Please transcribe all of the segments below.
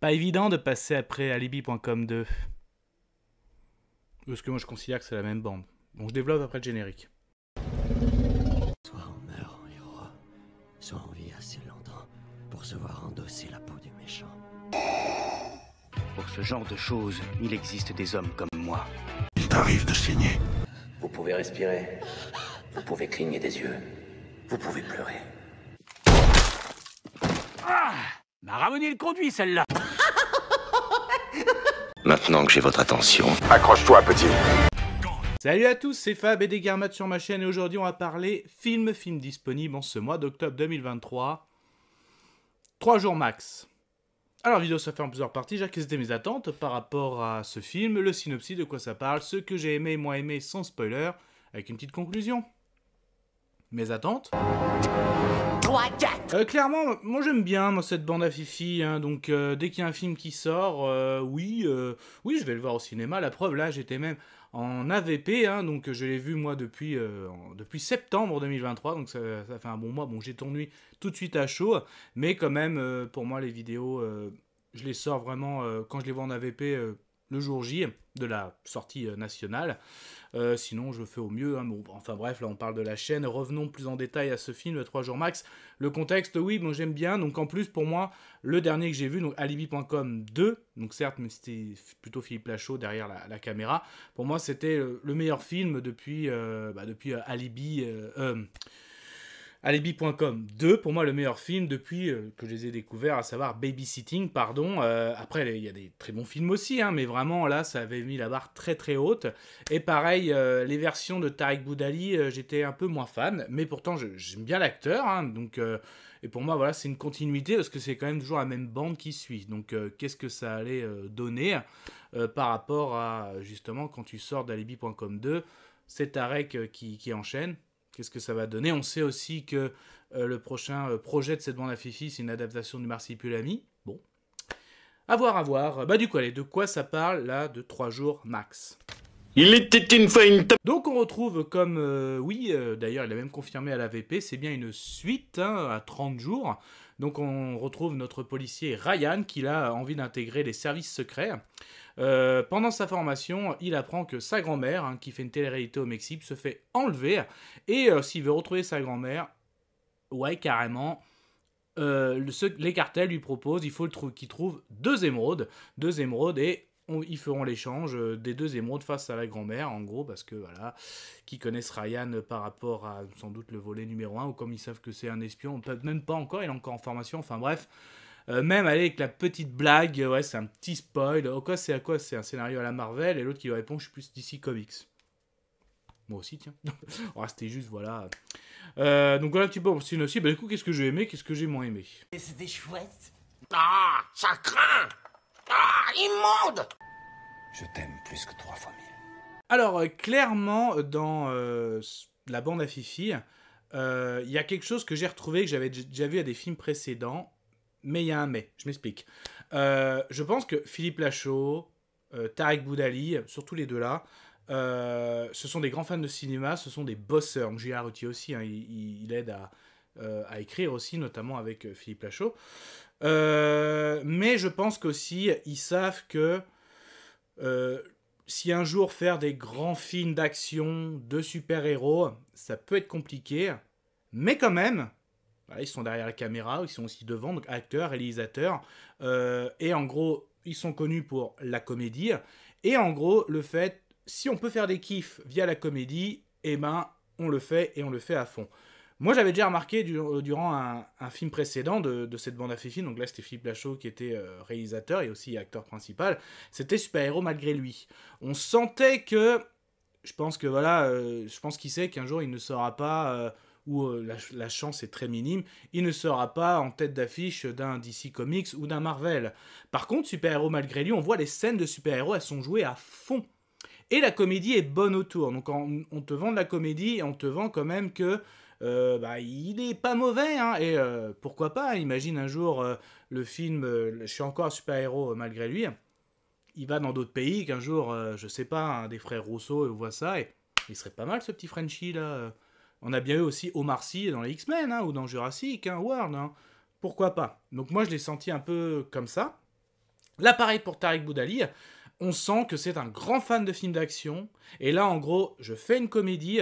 Pas évident de passer après Alibi.com 2. Parce que moi je considère que c'est la même bande. Bon, je développe après le générique. Soit on meurt en héros, soit on vit assez longtemps pour se voir endosser la peau du méchant. Pour ce genre de choses, il existe des hommes comme moi. Il t'arrive de saigner. Vous pouvez respirer. Vous pouvez cligner des yeux. Vous pouvez pleurer. Ah, m'a ramené le conduit, celle-là. Maintenant que j'ai votre attention, Accroche-toi, petit. Salut à tous, c'est Fab et des Garmates sur ma chaîne et aujourd'hui on va parler film disponible en ce mois d'octobre 2023. 3 jours max. Alors vidéo ça fait en plusieurs parties, j'ai quelles étaient mes attentes par rapport à ce film, le synopsis, de quoi ça parle, ce que j'ai aimé et moins aimé sans spoiler, avec une petite conclusion. Mes attentes. Clairement, moi j'aime bien cette bande à Fifi, hein, donc dès qu'il y a un film qui sort, oui, je vais le voir au cinéma. La preuve, là j'étais même en AVP, hein, donc je l'ai vu moi depuis septembre 2023, donc ça fait un bon mois. Bon, j'ai tourné tout de suite à chaud, mais quand même, pour moi les vidéos, je les sors vraiment quand je les vois en AVP le jour J de la sortie nationale. Sinon je fais au mieux, hein. Bon, enfin bref, là on parle de la chaîne, revenons plus en détail à ce film, 3 jours max. Le contexte, oui, bon, j'aime bien, donc en plus pour moi, le dernier que j'ai vu, donc Alibi.com 2, donc certes, mais c'était plutôt Philippe Lachaud derrière la caméra, pour moi c'était le meilleur film depuis Alibi.com 2, pour moi le meilleur film depuis que je les ai découverts, à savoir Babysitting, pardon. Après, il y a des très bons films aussi, hein, mais vraiment là, ça avait mis la barre très très haute. Et pareil, les versions de Tariq Boudali, j'étais un peu moins fan, mais pourtant j'aime bien l'acteur, hein, donc... et pour moi, voilà, c'est une continuité parce que c'est quand même toujours la même bande qui suit. Donc, qu'est-ce que ça allait donner par rapport à, justement, quand tu sors d'Alibi.com 2, c'est Tarek qui enchaîne. Qu'est-ce que ça va donner? On sait aussi que le prochain projet de cette bande à Fifi, c'est une adaptation du Marsipulami. Bon, à voir. Bah du coup, allez, de quoi ça parle, là, de 3 jours max? Il était une fois une Donc on retrouve comme, d'ailleurs il a même confirmé à l'AVP, c'est bien une suite, hein, à 30 jours. Donc on retrouve notre policier Ryan qui a envie d'intégrer les services secrets. Pendant sa formation, il apprend que sa grand-mère, hein, qui fait une télé-réalité au Mexique, se fait enlever. Et s'il veut retrouver sa grand-mère, ouais carrément, les cartels lui proposent, il faut qu'il trouve 2 émeraudes. 2 émeraudes et... ils feront l'échange des 2 émeraudes face à la grand-mère, en gros, parce que voilà, qui connaissent Ryan par rapport à sans doute le volet numéro 1, ou comme ils savent que c'est un espion, peut-être même pas encore, il est encore en formation, enfin bref. Même aller avec la petite blague, ouais, c'est un petit spoil. Oh, quoi, c'est à quoi? C'est un scénario à la Marvel, et l'autre qui lui répond, je suis plus DC Comics. Moi aussi, tiens. Oh, c'était juste, voilà. Donc voilà un petit peu pour synopsis. Bah, du coup, qu'est-ce que j'ai aimé, qu'est-ce que j'ai moins aimé? C'était chouette. Ah, ça craint. Ah, immonde. je t'aime plus que 3 fois 1000. Alors, clairement, dans la bande à Fifi, il y a quelque chose que j'ai retrouvé, que j'avais déjà vu à des films précédents, mais il y a un mais, je m'explique. Je pense que Philippe Lachaud, Tariq Boudali, surtout les deux là, ce sont des grands fans de cinéma, ce sont des bosseurs. Donc, Gilles Routier aussi, hein, il aide à écrire aussi, notamment avec Philippe Lachaud. Mais je pense qu'aussi, ils savent que si un jour faire des grands films d'action, de super-héros, ça peut être compliqué. Mais quand même, voilà, ils sont derrière la caméra, ils sont aussi devant, donc acteurs, réalisateurs. Et en gros, ils sont connus pour la comédie. Et en gros, le fait, si on peut faire des kiffs via la comédie, eh ben, on le fait et on le fait à fond. Moi, j'avais déjà remarqué durant un film précédent de cette bande à Fifi, donc là c'était Philippe Lachaud qui était réalisateur et aussi acteur principal, c'était Super-héros malgré lui. On sentait que, je pense qu'il sait qu'un jour il ne sera pas, la chance est très minime, il ne sera pas en tête d'affiche d'un DC Comics ou d'un Marvel. Par contre, Super-héros malgré lui, on voit les scènes de super-héros, elles sont jouées à fond. Et la comédie est bonne autour. Donc on te vend de la comédie et on te vend quand même que il est pas mauvais, hein, et pourquoi pas, imagine un jour le film Je suis encore un super-héros malgré lui, il va dans d'autres pays, qu'un jour, je sais pas, un des frères Rousseau voit ça, et il serait pas mal ce petit Frenchie là. On a bien eu aussi Omar Sy dans les X-Men, hein, ou dans Jurassic World, hein. Pourquoi pas. Donc moi je l'ai senti un peu comme ça. Là, pareil pour Tariq Boudali, on sent que c'est un grand fan de films d'action. Et là, en gros, je fais une comédie.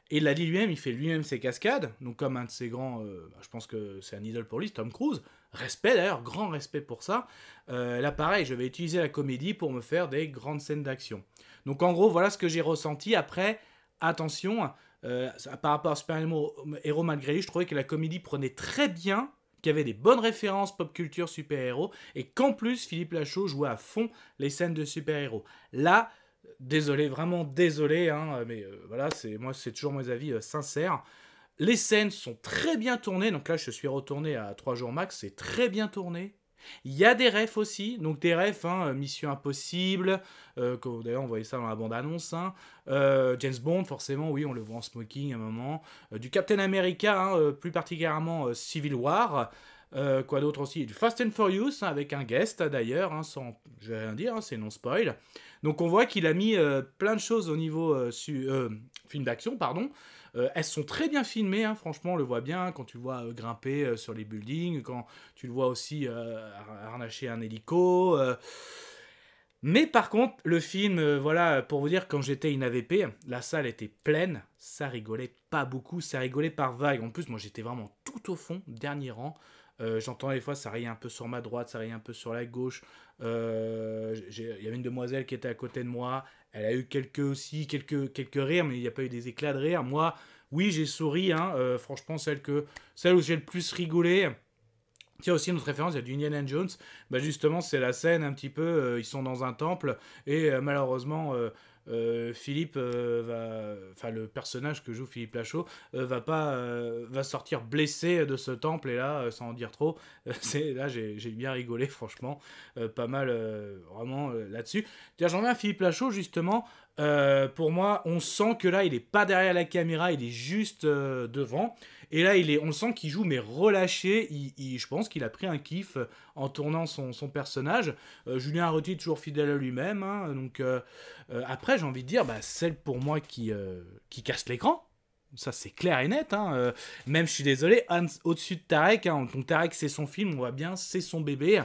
Et il l'a dit lui-même, il fait lui-même ses cascades. Donc, comme un de ses grands, je pense que c'est un idole pour lui, Tom Cruise. Respect d'ailleurs, grand respect pour ça. Là, pareil, je vais utiliser la comédie pour me faire des grandes scènes d'action. Donc, en gros, voilà ce que j'ai ressenti. Après, attention, par rapport à Super Héros malgré lui, je trouvais que la comédie prenait très bien, qu'il y avait des bonnes références pop culture super-héros, et qu'en plus, Philippe Lachaud jouait à fond les scènes de super-héros. Là, désolé, vraiment désolé, hein, mais voilà, c'est toujours mes avis sincères. Les scènes sont très bien tournées, donc là je suis retourné à 3 jours max, c'est très bien tourné. Il y a des refs aussi, donc des refs, hein, Mission Impossible, d'ailleurs on voyait ça dans la bande-annonce, hein. James Bond, forcément, oui, on le voit en smoking à un moment, du Captain America, hein, plus particulièrement Civil War, quoi d'autre aussi, du Fast and Furious, hein, avec un guest d'ailleurs, hein, sans, je vais rien dire, hein, c'est non spoil. Donc on voit qu'il a mis plein de choses au niveau film d'action, pardon. Elles sont très bien filmées, hein, franchement, on le voit bien quand tu le vois grimper sur les buildings, quand tu le vois aussi harnacher un hélico. Mais par contre, le film, voilà, pour vous dire, quand j'étais in AVP, la salle était pleine, ça rigolait pas beaucoup, ça rigolait par vagues. En plus, moi j'étais vraiment tout au fond, dernier rang. J'entendais des fois, ça riait un peu sur ma droite, ça riait un peu sur la gauche. Il y avait une demoiselle qui était à côté de moi. Elle a eu quelques rires, mais il n'y a pas eu des éclats de rire. Moi, oui, j'ai souri. Hein, franchement, celle où j'ai le plus rigolé. Tiens, aussi une autre référence, il y a du Indiana Jones. Bah justement, c'est la scène un petit peu, ils sont dans un temple, et malheureusement, Philippe enfin le personnage que joue Philippe Lachaud va sortir blessé de ce temple, et là, sans en dire trop, là j'ai bien rigolé, franchement, pas mal vraiment là-dessus. J'en viens à Philippe Lachaud, justement. Pour moi, on sent que là, il est pas derrière la caméra, il est juste devant. Et là, on sent qu'il joue, mais relâché. Je pense qu'il a pris un kiff en tournant son personnage. Julien Arroti est toujours fidèle à lui-même. Hein, donc, après, j'ai envie de dire, bah, celle pour moi qui casse l'écran. Ça, c'est clair et net. Hein. Même, je suis désolé, au-dessus de Tarek. Hein, donc, Tarek, c'est son film, on voit bien, c'est son bébé.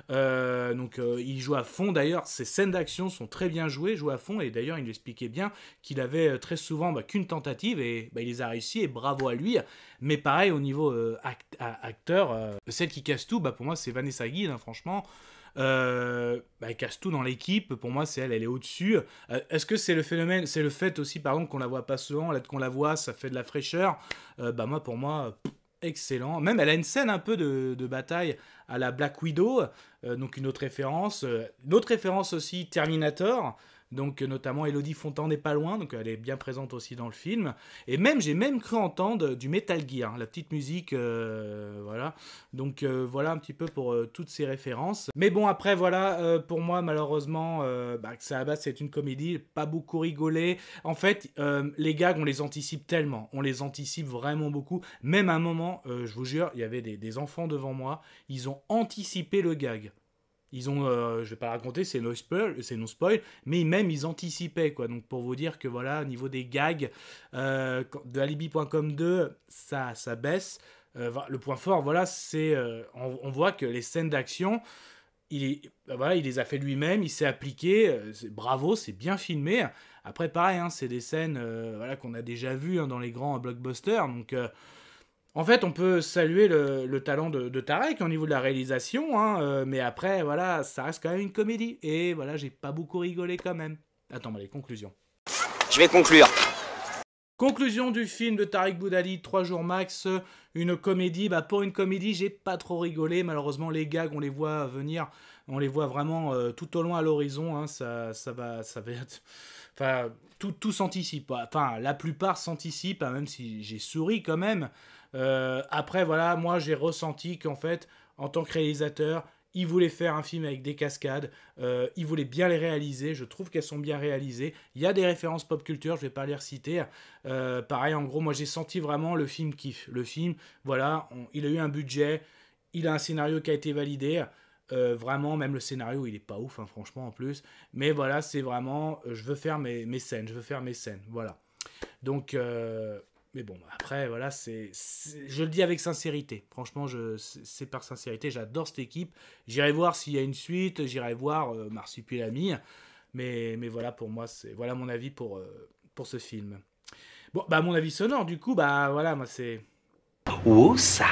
Donc, il joue à fond. D'ailleurs, ses scènes d'action sont très bien jouées, joue à fond. Et d'ailleurs, il expliquait bien qu'il avait très souvent qu'une tentative, et il les a réussi, et bravo à lui. Mais pareil, au niveau acteur, celle qui casse tout, pour moi, c'est Vanessa Guil, hein, franchement. Elle casse tout dans l'équipe, pour moi c'est elle est au-dessus. Est-ce que c'est le phénomène, c'est le fait aussi pardon qu'on la voit pas souvent, là qu'on la voit ça fait de la fraîcheur, moi pour moi excellent. Même elle a une scène un peu de bataille à la Black Widow, donc une autre référence aussi Terminator. Donc notamment Elodie Fontan n'est pas loin, donc elle est bien présente aussi dans le film. Et même j'ai cru entendre du Metal Gear, la petite musique, voilà. Donc voilà un petit peu pour toutes ces références. Mais bon après voilà, pour moi malheureusement, ça à la base c'est une comédie, pas beaucoup rigolé. En fait, les gags on les anticipe tellement, on les anticipe vraiment beaucoup. Même à un moment, je vous jure, il y avait des enfants devant moi, ils ont anticipé le gag. Ils ont, je vais pas le raconter, c'est no spoil, mais même ils anticipaient quoi. Donc pour vous dire que voilà, au niveau des gags de Alibi.com 2, ça baisse. Le point fort, voilà, c'est on voit que les scènes d'action, il les a fait lui-même, il s'est appliqué. Bravo, c'est bien filmé. Après pareil, hein, c'est des scènes voilà qu'on a déjà vues hein, dans les grands blockbusters. Donc en fait, on peut saluer le talent de Tarek au niveau de la réalisation, hein, mais après, voilà, ça reste quand même une comédie. Et voilà, j'ai pas beaucoup rigolé quand même. Attends, les conclusions. Je vais conclure. Conclusion du film de Tariq Boudali, 3 jours max, une comédie. Pour une comédie, j'ai pas trop rigolé. Malheureusement, les gags, on les voit venir, on les voit vraiment tout au loin à l'horizon. Hein, ça va être... Enfin, tout s'anticipe. Enfin, la plupart s'anticipent, hein, même si j'ai souri quand même. Après, voilà, moi j'ai ressenti qu'en fait, en tant que réalisateur, il voulait faire un film avec des cascades, il voulait bien les réaliser, je trouve qu'elles sont bien réalisées. Il y a des références pop culture, je vais pas les reciter. Pareil, en gros, moi j'ai senti vraiment le film kiff. Le film, voilà, il a eu un budget, il a un scénario qui a été validé. Vraiment, même le scénario, il est pas ouf, hein, franchement, en plus. Mais voilà, c'est vraiment, je veux faire mes scènes, voilà. Donc, Mais bon, après, voilà, je le dis avec sincérité. Franchement, c'est par sincérité. J'adore cette équipe. J'irai voir s'il y a une suite. J'irai voir Marsupilami. Mais voilà, pour moi, voilà mon avis pour ce film. Bon, bah, mon avis sonore, du coup, bah, voilà, moi, c'est... Oh, ça.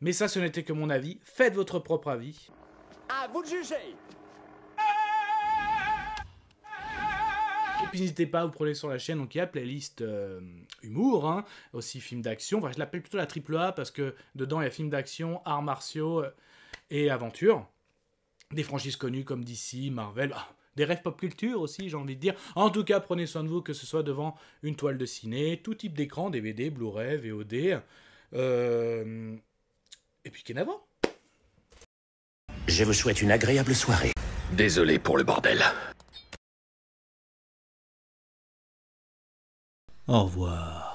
Mais ça, ce n'était que mon avis. Faites votre propre avis. À vous de juger. Et puis n'hésitez pas à vous prenez sur la chaîne, donc il y a playlist humour, hein, aussi film d'action, enfin je l'appelle plutôt la triple A parce que dedans il y a film d'action, arts martiaux et aventure. Des franchises connues comme DC, Marvel, des rêves pop culture aussi j'ai envie de dire. En tout cas prenez soin de vous, que ce soit devant une toile de ciné, tout type d'écran, DVD, Blu-ray, VOD, et puis Kenavo. Je vous souhaite une agréable soirée. Désolé pour le bordel. Au revoir.